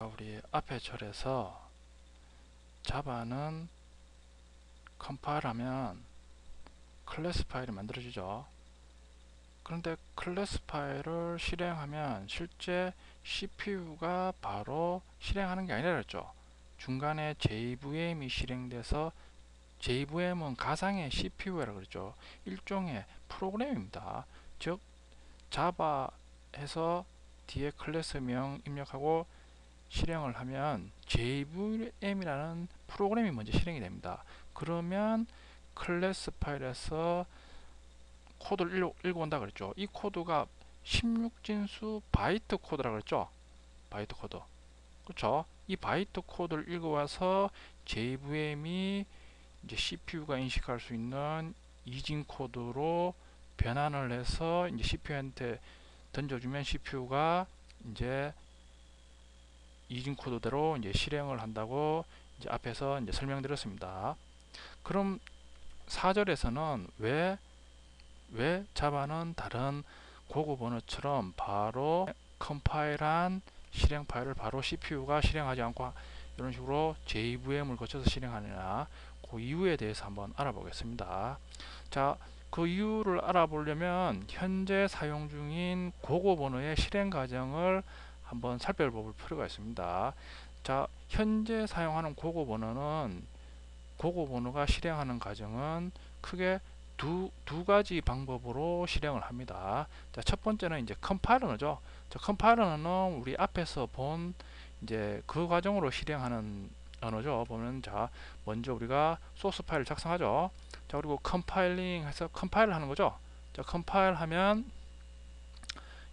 우리 앞에 절에서 자바는 컴파일하면 클래스 파일이 만들어지죠. 그런데 클래스 파일을 실행하면 실제 CPU가 바로 실행하는 게 아니라 그랬죠. 중간에 JVM이 실행돼서, JVM은 가상의 CPU라고 그랬죠. 일종의 프로그램입니다. 즉 자바에서 뒤에 클래스명 입력하고 실행을 하면 JVM이라는 프로그램이 먼저 실행이 됩니다. 그러면 클래스 파일에서 코드를 읽어온다 그랬죠. 이 코드가 16진수 바이트 코드라고 그랬죠. 바이트 코드. 그렇죠. 이 바이트 코드를 읽어와서 JVM이 이제 CPU가 인식할 수 있는 이진 코드로 변환을 해서 이제 CPU한테 던져주면 CPU가 이제 이진 코드대로 이제 실행을 한다고 이제 앞에서 이제 설명드렸습니다. 그럼 4절에서는 왜 자바는 다른 고급 언어처럼 바로 컴파일한 실행 파일을 바로 CPU가 실행하지 않고 이런 식으로 JVM을 거쳐서 실행하느냐, 그 이유에 대해서 한번 알아보겠습니다. 자, 그 이유를 알아보려면 현재 사용 중인 고급 언어의 실행 과정을 한번 살펴볼 필요가 있습니다. 자, 현재 사용하는 고급 언어가 실행하는 과정은 크게 두 가지 방법으로 실행을 합니다. 자, 첫 번째는 이제 컴파일러죠. 자, 컴파일러는 우리 앞에서 본 이제 그 과정으로 실행하는 언어죠. 보면 자, 먼저 우리가 소스 파일을 작성하죠. 자, 그리고 컴파일링 해서 컴파일을 하는 거죠. 자, 컴파일 하면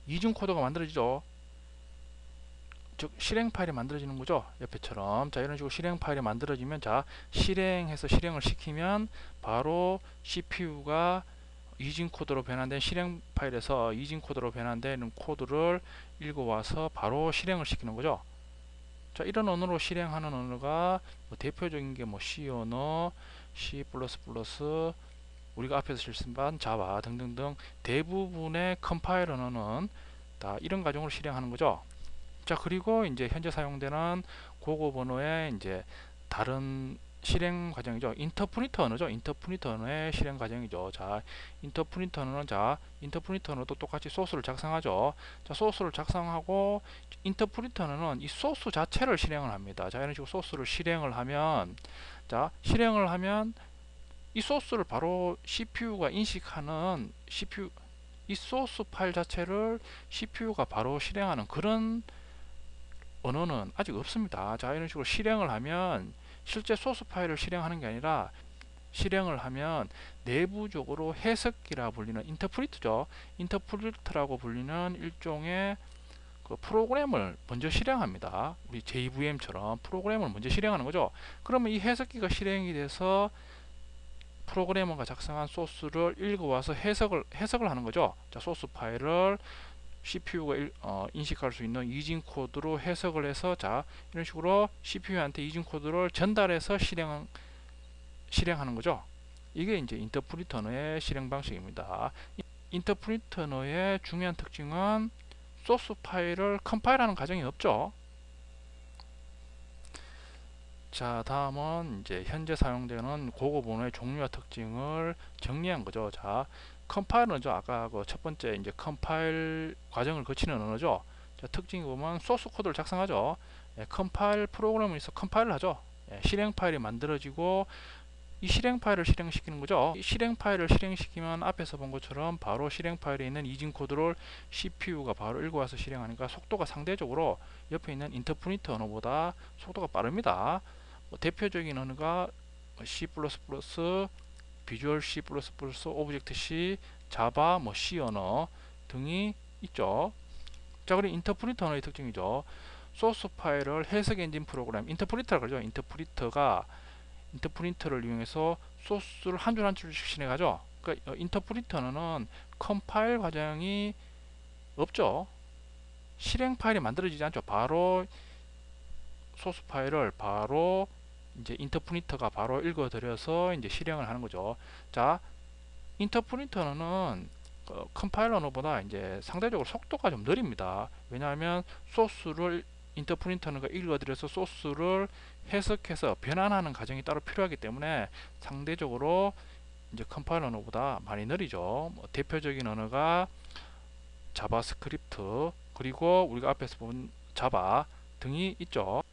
이중 코드가 만들어지죠. 즉 실행 파일이 만들어지는 거죠. 옆에처럼. 자, 이런 식으로 실행 파일이 만들어지면, 자, 실행해서 실행을 시키면 바로 CPU가 이진 코드로 변환된 실행 파일에서 이진 코드로 변환되는 코드를 읽어와서 바로 실행을 시키는 거죠. 자, 이런 언어로 실행하는 언어가 뭐 대표적인 게 뭐 C 언어, C++, 우리가 앞에서 실습한 자바 등등등 대부분의 컴파일 언어는 다 이런 과정으로 실행하는 거죠. 자, 그리고 이제 현재 사용되는 고급 언어의 이제 다른 실행 과정이죠. 인터프리터 언어죠. 인터프리터 언어의 실행 과정이죠. 자, 인터프리터 언어는, 자, 인터프리터 언어도 똑같이 소스를 작성하죠. 자, 소스를 작성하고 인터프리터 언어는 이 소스 자체를 실행을 합니다. 자, 이런 식으로 소스를 실행을 하면, 자, 실행을 하면 이 소스를 바로 CPU가 인식하는 이 소스 파일 자체를 CPU가 바로 실행하는 그런 언어는 아직 없습니다. 자, 이런 식으로 실행을 하면 실제 소스 파일을 실행하는 게 아니라 실행을 하면 내부적으로 해석기라 불리는 인터프리트죠. 인터프리트라고 불리는 일종의 그 프로그램을 먼저 실행합니다. 우리 JVM처럼 프로그램을 먼저 실행하는 거죠. 그러면 이 해석기가 실행이 돼서 프로그래머가 작성한 소스를 읽어와서 해석을 하는 거죠. 자, 소스 파일을 CPU가 인식할 수 있는 이진 코드로 해석을 해서, 자, 이런 식으로 CPU한테 이진 코드를 전달해서 실행하는 거죠. 이게 이제 인터프리터너의 실행 방식입니다. 인터프리터너의 중요한 특징은 소스 파일을 컴파일하는 과정이 없죠. 자, 다음은 이제 현재 사용되는 고급 언어의 종류와 특징을 정리한 거죠. 자, 컴파일러죠. 아까 그 첫 번째 이제 컴파일 과정을 거치는 언어죠. 자, 특징이 보면 소스 코드를 작성하죠. 예, 컴파일 프로그램을 있어 컴파일을 하죠. 예, 실행 파일이 만들어지고 이 실행 파일을 실행시키는 거죠. 이 실행 파일을 실행시키면 앞에서 본 것처럼 바로 실행 파일에 있는 이진 코드를 CPU가 바로 읽어와서 실행하니까 속도가 상대적으로 옆에 있는 인터프리터 언어보다 속도가 빠릅니다. 뭐 대표적인 언어가 C++, 비주얼 C++, 오브젝트 C, 자바, 뭐 C 언어 등이 있죠. 자, 그리고 인터프리터 언어의 특징이죠. 소스 파일을 해석 엔진 프로그램, 인터프리터라고 그러죠. 인터프리터를 이용해서 소스를 한 줄 한 줄씩 실행하죠. 그러니까 인터프리터는 컴파일 과정이 없죠. 실행 파일이 만들어지지 않죠. 바로 소스 파일을 바로 이제 인터프리터가 바로 읽어들여서 이제 실행을 하는 거죠. 자, 인터프리터는 컴파일러보다 이제 상대적으로 속도가 좀 느립니다. 왜냐하면 소스를 인터프리터너가 읽어들여서 소스를 해석해서 변환하는 과정이 따로 필요하기 때문에 상대적으로 이제 컴파일러 언어보다 많이 느리죠. 뭐 대표적인 언어가 자바스크립트, 그리고 우리가 앞에서 본 자바 등이 있죠.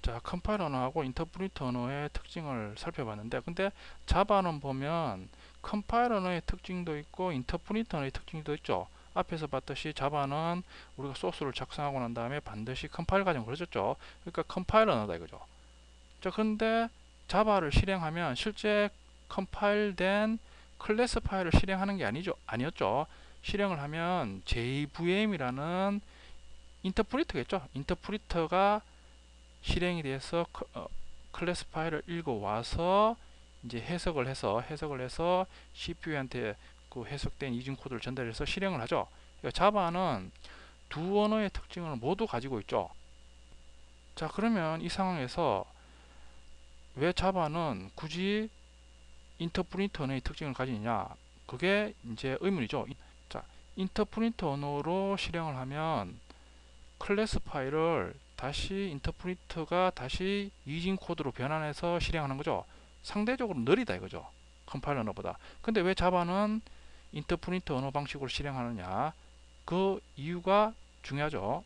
자, 컴파일러 언어하고 인터프리터 언어의 특징을 살펴봤는데, 근데 자바는 보면 컴파일러 언어의 특징도 있고 인터프리터 언어의 특징도 있죠. 앞에서 봤듯이 자바는 우리가 소스를 작성하고 난 다음에 반드시 컴파일 과정을 거쳤죠. 그러니까 컴파일러 언어다 이거죠. 자, 근데 자바를 실행하면 실제 컴파일된 클래스 파일을 실행하는 게 아니었죠. 실행을 하면 JVM이라는 인터프리터겠죠. 인터프리터가 실행이 돼서 클래스 파일을 읽어와서 이제 해석을 해서 CPU한테 그 해석된 이중 코드를 전달해서 실행을 하죠. 그러니까 자바는 두 언어의 특징을 모두 가지고 있죠. 자, 그러면 이 상황에서 왜 자바는 굳이 인터프리터 언어의 특징을 가지느냐? 그게 이제 의문이죠. 자, 인터프리터 언어로 실행을 하면 클래스 파일을 다시 인터프리터가 다시 이진 코드로 변환해서 실행하는 거죠. 상대적으로 느리다 이거죠. 컴파일러 언어보다. 근데 왜 자바는 인터프리터 언어 방식으로 실행하느냐? 그 이유가 중요하죠.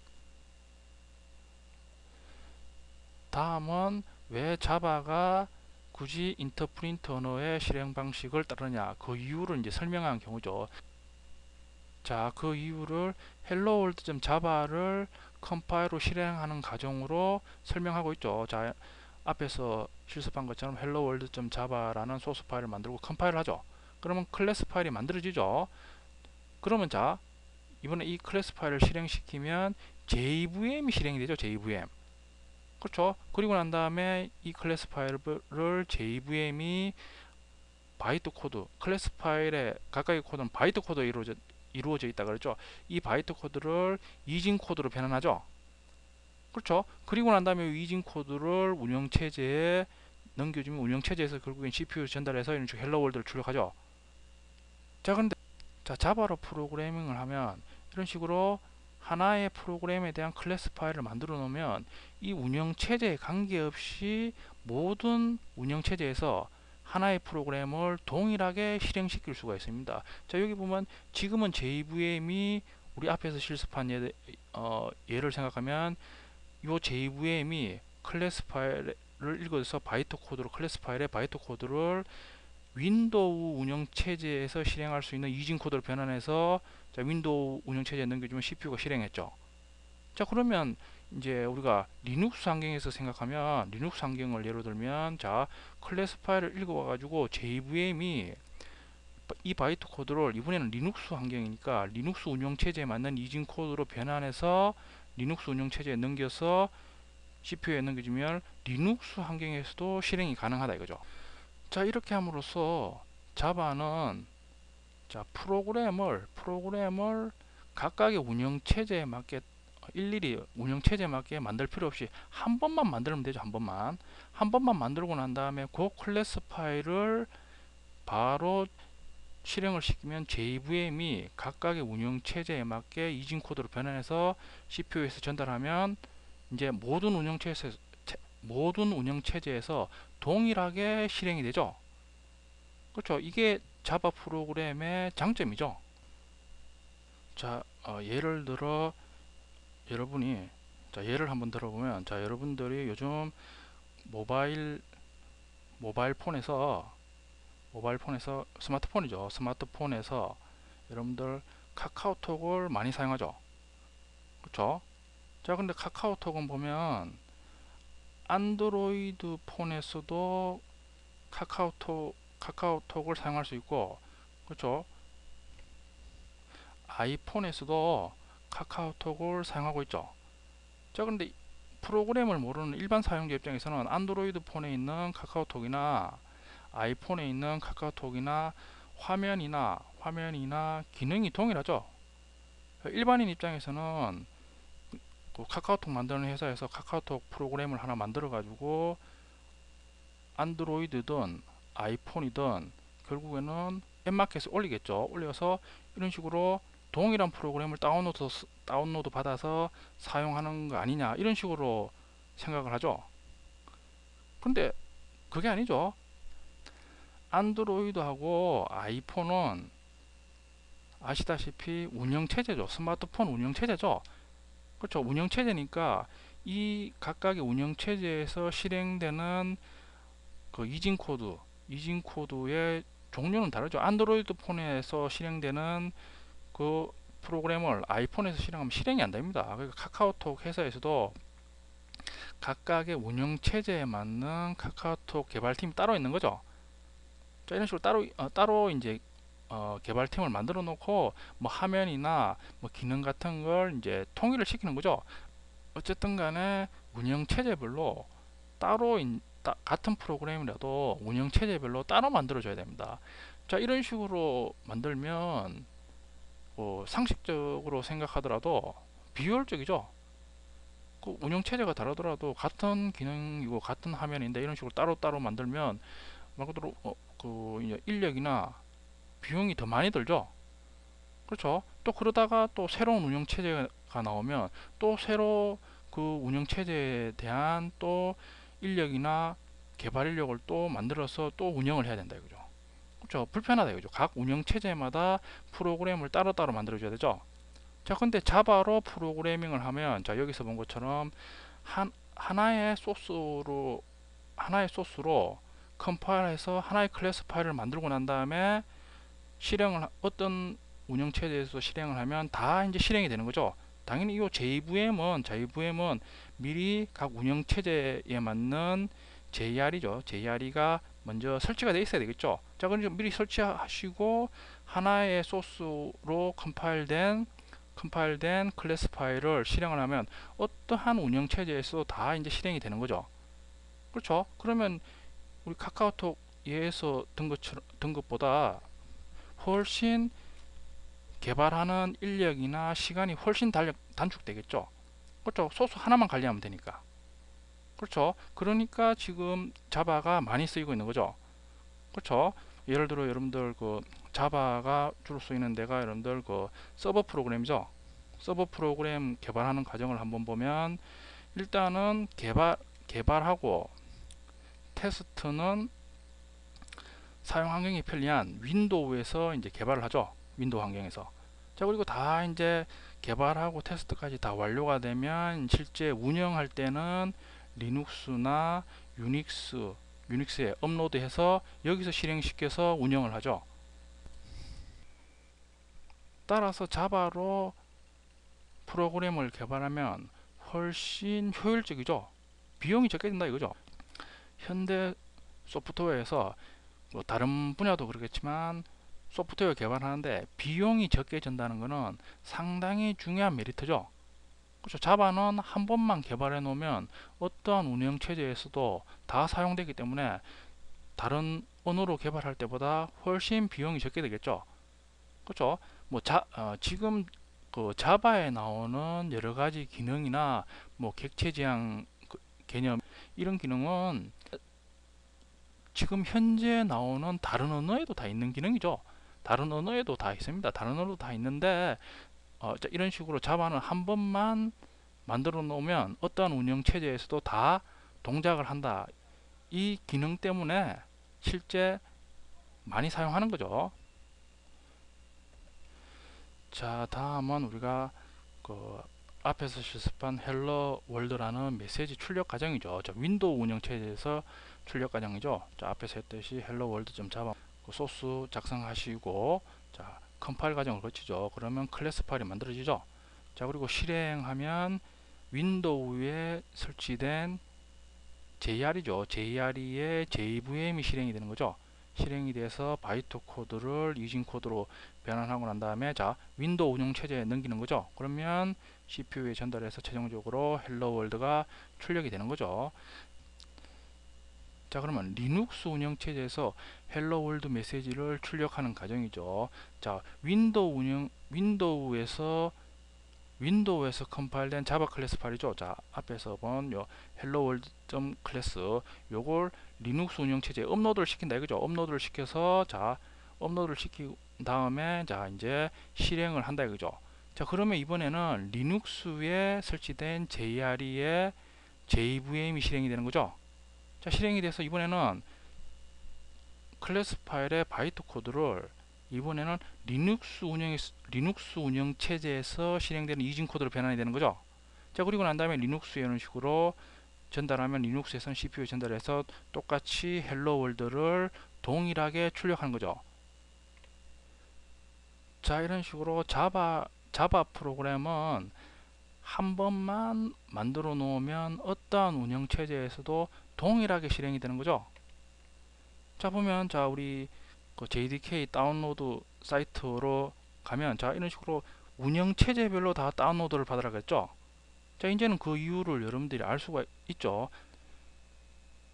다음은 왜 자바가 굳이 인터프리터 언어의 실행 방식을 따르냐? 그 이유를 이제 설명한 경우죠. 자, 그 이유를 hello world.java를 컴파일로 실행하는 과정으로 설명하고 있죠. 자, 앞에서 실습한 것처럼 hello world.java라는 소스 파일을 만들고 컴파일을 하죠. 그러면 클래스 파일이 만들어지죠. 그러면 자, 이번에 이 클래스 파일을 실행시키면 JVM이 실행이 되죠. JVM. 그렇죠. 그리고 난 다음에 이 클래스 파일을 JVM이 바이트 코드, 클래스 파일의 각각의 코드는 바이트 코드로 이루어져 있다 그랬죠. 이 바이트 코드를 이진 코드로 변환하죠. 그렇죠. 그리고 난 다음에 이진 코드를 운영체제에 넘겨주면 운영체제에서 결국엔 CPU에 전달해서 이런 식으로 헬로 월드를 출력하죠. 자, 근데 자바로 프로그래밍을 하면 이런 식으로 하나의 프로그램에 대한 클래스 파일을 만들어 놓으면 이 운영체제에 관계없이 모든 운영체제에서 하나의 프로그램을 동일하게 실행시킬 수가 있습니다. 자, 여기 보면 지금은 JVM이 우리 앞에서 실습한 예를 생각하면 이 JVM이 클래스 파일을 읽어서 바이트 코드로 클래스 파일의 바이트 코드를 윈도우 운영체제에서 실행할 수 있는 이진 코드를 변환해서 자, 윈도우 운영체제에 넘겨주면 CPU가 실행했죠. 자, 그러면 이제 우리가 리눅스 환경에서 생각하면 리눅스 환경을 예로 들면 자, 클래스 파일을 읽어와 가지고 JVM이 이 바이트 코드를 이번에는 리눅스 환경이니까 리눅스 운영체제에 맞는 이진 코드로 변환해서 리눅스 운영체제에 넘겨서 CPU에 넘겨주면 리눅스 환경에서도 실행이 가능하다 이거죠. 자, 이렇게 함으로써 자바는 자, 프로그램을 각각의 운영체제에 맞게 일일이 운영체제에 맞게 만들 필요 없이 한 번만 만들면 되죠. 한 번만 만들고 난 다음에 그 클래스 파일을 바로 실행을 시키면 JVM이 각각의 운영체제에 맞게 이진 코드로 변환해서 CPU에서 전달하면 이제 모든 운영체제에서 동일하게 실행이 되죠. 그렇죠. 이게 자바 프로그램의 장점이죠. 자, 예를 들어 여러분이 예를 한번 들어보면 자, 여러분들이 요즘 모바일폰에서 스마트폰이죠. 스마트폰에서 여러분들 카카오톡을 많이 사용하죠. 그렇죠. 자, 근데 카카오톡은 보면 안드로이드 폰에서도 카카오톡을 사용할 수 있고, 그렇죠. 아이폰에서도 카카오톡을 사용하고 있죠. 자, 근데 프로그램을 모르는 일반 사용자 입장에서는 안드로이드 폰에 있는 카카오톡이나 아이폰에 있는 카카오톡이나 화면이나 기능이 동일하죠. 일반인 입장에서는 그 카카오톡 만드는 회사에서 카카오톡 프로그램을 하나 만들어 가지고 안드로이드든 아이폰이든 결국에는 앱마켓에 올리겠죠. 올려서 이런 식으로 동일한 프로그램을 다운로드 받아서 사용하는 거 아니냐 이런 식으로 생각을 하죠. 근데 그게 아니죠. 안드로이드하고 아이폰은 아시다시피 운영체제죠. 스마트폰 운영체제죠. 그렇죠. 운영체제니까 이 각각의 운영체제에서 실행되는 그 이진 코드의 종류는 다르죠. 안드로이드 폰에서 실행되는 그 프로그램을 아이폰에서 실행하면 실행이 안 됩니다. 그러니까 카카오톡 회사에서도 각각의 운영체제에 맞는 카카오톡 개발팀이 따로 있는 거죠. 자, 이런 식으로 따로 이제 개발팀을 만들어 놓고 뭐 화면이나 뭐 기능 같은 걸 이제 통일을 시키는 거죠. 어쨌든 간에 운영체제별로 따로 같은 프로그램이라도 운영체제별로 따로 만들어 줘야 됩니다. 자, 이런 식으로 만들면 상식적으로 생각하더라도 비효율적이죠. 그 운영체제가 다르더라도 같은 기능이고 같은 화면인데 이런 식으로 따로따로 만들면 말 그대로 그 이제 인력이나 비용이 더 많이 들죠. 그렇죠. 또 그러다가 또 새로운 운영체제가 나오면 또 새로 그 운영체제에 대한 또 인력이나 개발 인력을 또 만들어서 또 운영을 해야 된다 이거죠. 그렇죠. 불편하다 이거죠. 각 운영체제마다 프로그램을 따로따로 만들어줘야 되죠. 자, 근데 자바로 프로그래밍을 하면 자, 여기서 본 것처럼 하나의 소스로 컴파일해서 하나의 클래스 파일을 만들고 난 다음에 어떤 운영 체제에서 실행을 하면 다 이제 실행이 되는 거죠. 당연히 이 JVM은 미리 각 운영 체제에 맞는 JR이죠. JR이가 먼저 설치가 되어 있어야 되겠죠. 자, 그러니까 미리 설치하시고 하나의 소스로 컴파일된 클래스 파일을 실행을 하면 어떠한 운영 체제에서 다 이제 실행이 되는 거죠. 그렇죠. 그러면 우리 카카오톡 예에서 든 것보다 훨씬 개발하는 인력이나 시간이 훨씬 단축되겠죠. 그렇죠. 소스 하나만 관리하면 되니까. 그렇죠. 그러니까 지금 자바가 많이 쓰이고 있는 거죠. 그렇죠. 예를 들어 여러분들 그 자바가 주로 쓰이는 데가 여러분들 그 서버 프로그램이죠. 서버 프로그램 개발하는 과정을 한번 보면 일단은 개발하고 테스트는 사용 환경이 편리한 윈도우에서 이제 개발을 하죠. 윈도우 환경에서. 자, 그리고 다 이제 개발하고 테스트까지 다 완료가 되면 실제 운영할 때는 리눅스나 유닉스에 업로드해서 여기서 실행시켜서 운영을 하죠. 따라서 자바로 프로그램을 개발하면 훨씬 효율적이죠. 비용이 적게 든다 이거죠. 현대 소프트웨어에서 뭐 다른 분야도 그렇겠지만 소프트웨어 개발하는데 비용이 적게 든다는 것은 상당히 중요한 메리트죠. 그렇죠. 자바는 한 번만 개발해 놓으면 어떠한 운영 체제에서도 다 사용되기 때문에 다른 언어로 개발할 때보다 훨씬 비용이 적게 되겠죠. 그렇죠. 뭐 지금 그 자바에 나오는 여러 가지 기능이나 뭐 객체 지향 개념 이런 기능은 지금 현재 나오는 다른 언어에도 다 있는 기능이죠. 다른 언어에도 다 있습니다. 다른 언어도 다 있는데 이런 식으로 자바는 한 번만 만들어 놓으면 어떠한 운영 체제에서도 다 동작을 한다. 이 기능 때문에 실제 많이 사용하는 거죠. 자, 다음은 우리가 그 앞에서 실습한 헬로 월드라는 메시지 출력 과정이죠. 윈도우 운영 체제에서 출력 과정이죠. 자, 앞에서 했듯이 헬로 월드 자바 그 소스 작성하시고 자, 컴파일 과정을 거치죠. 그러면 클래스 파일이 만들어지죠. 자, 그리고 실행하면 윈도우에 설치된 JR이죠. JRE의 JVM이 실행이 되는 거죠. 실행이 돼서 바이트 코드를 이진 코드로 변환하고 난 다음에 자, 윈도우 운영 체제에 넘기는 거죠. 그러면 CPU에 전달해서 최종적으로 헬로 월드가 출력이 되는 거죠. 자, 그러면 리눅스 운영 체제에서 헬로 월드 메시지를 출력하는 과정이죠. 자, 윈도우에서 컴파일된 자바 클래스 파일이죠. 자, 앞에서 본 요 헬로 월드 클래스 요걸 리눅스 운영 체제에 업로드를 시킨다 이거죠. 업로드를 시켜서 자, 업로드를 시킨 다음에 자, 이제 실행을 한다 이거죠. 자, 그러면 이번에는 리눅스에 설치된 JRE의 JVM이 실행이 되는 거죠. 자, 실행이 돼서 이번에는 클래스 파일의 바이트 코드를 이번에는 리눅스 운영 체제에서 실행되는 이진 코드로 변환이 되는 거죠. 자, 그리고 난 다음에 리눅스에 이런 식으로 전달하면 리눅스에서는 CPU 전달해서 똑같이 헬로 월드를 동일하게 출력하는 거죠. 자, 이런 식으로 자바 프로그램은 한 번만 만들어 놓으면 어떠한 운영 체제에서도 동일하게 실행이 되는 거죠. 자, 보면 자, 우리 그 JDK 다운로드 사이트로 가면 자, 이런 식으로 운영 체제별로 다 다운로드를 받으라 그랬죠. 자, 이제는 그 이유를 여러분들이 알 수가 있죠.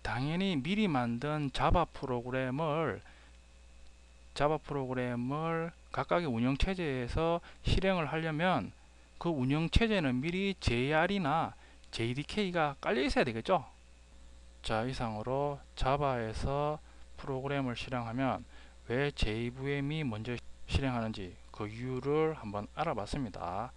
당연히 미리 만든 자바 프로그램을 각각의 운영 체제에서 실행을 하려면 그 운영 체제는 미리 JR이나 JDK가 깔려 있어야 되겠죠. 자, 이상으로 자바에서 프로그램을 실행하면 왜 JVM이 먼저 실행하는지 그 이유를 한번 알아봤습니다.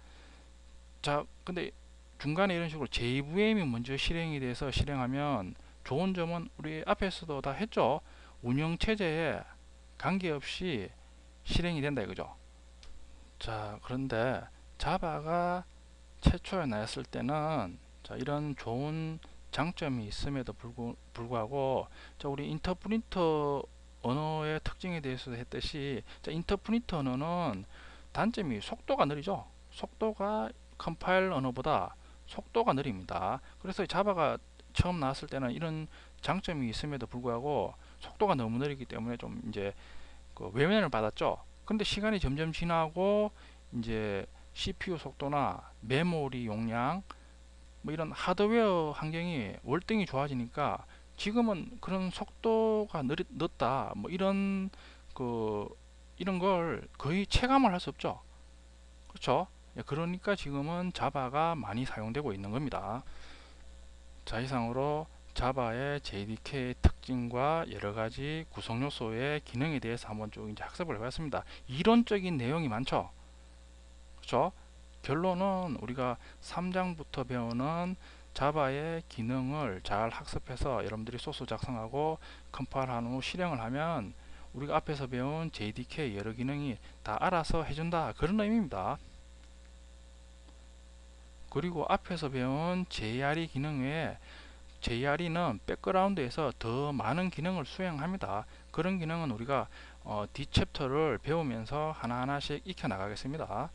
자, 근데 중간에 이런 식으로 JVM이 먼저 실행이 돼서 실행하면 좋은 점은 우리 앞에서도 다 했죠. 운영 체제에 관계없이 실행이 된다 이거죠. 자, 그런데 자바가 최초에 나왔을 때는 자, 이런 좋은 장점이 있음에도 불구하고 자, 우리 인터프리터 언어의 특징에 대해서 했듯이 자, 인터프리터 언어는 단점이 속도가 느리죠. 속도가 컴파일 언어보다 속도가 느립니다. 그래서 자바가 처음 나왔을 때는 이런 장점이 있음에도 불구하고 속도가 너무 느리기 때문에 좀 이제 그 외면을 받았죠. 근데 시간이 점점 지나고 이제 CPU 속도나 메모리 용량 뭐 이런 하드웨어 환경이 월등히 좋아지니까 지금은 그런 속도가 늦다 뭐 이런 이런 걸 거의 체감을 할 수 없죠. 그렇죠? 예, 그러니까 지금은 자바가 많이 사용되고 있는 겁니다. 자, 이상으로 자바의 JDK 특징과 여러가지 구성 요소의 기능에 대해서 한번 쭉 이제 학습을 해봤습니다. 이론적인 내용이 많죠. 그렇죠? 결론은 우리가 3장부터 배우는 자바의 기능을 잘 학습해서 여러분들이 소스 작성하고 컴파일한 후 실행을 하면 우리가 앞에서 배운 JDK 여러 기능이 다 알아서 해준다 그런 의미입니다. 그리고 앞에서 배운 JRE 기능 외에 JRE는 백그라운드에서 더 많은 기능을 수행합니다. 그런 기능은 우리가 뒷 챕터를 배우면서 하나하나씩 익혀 나가겠습니다.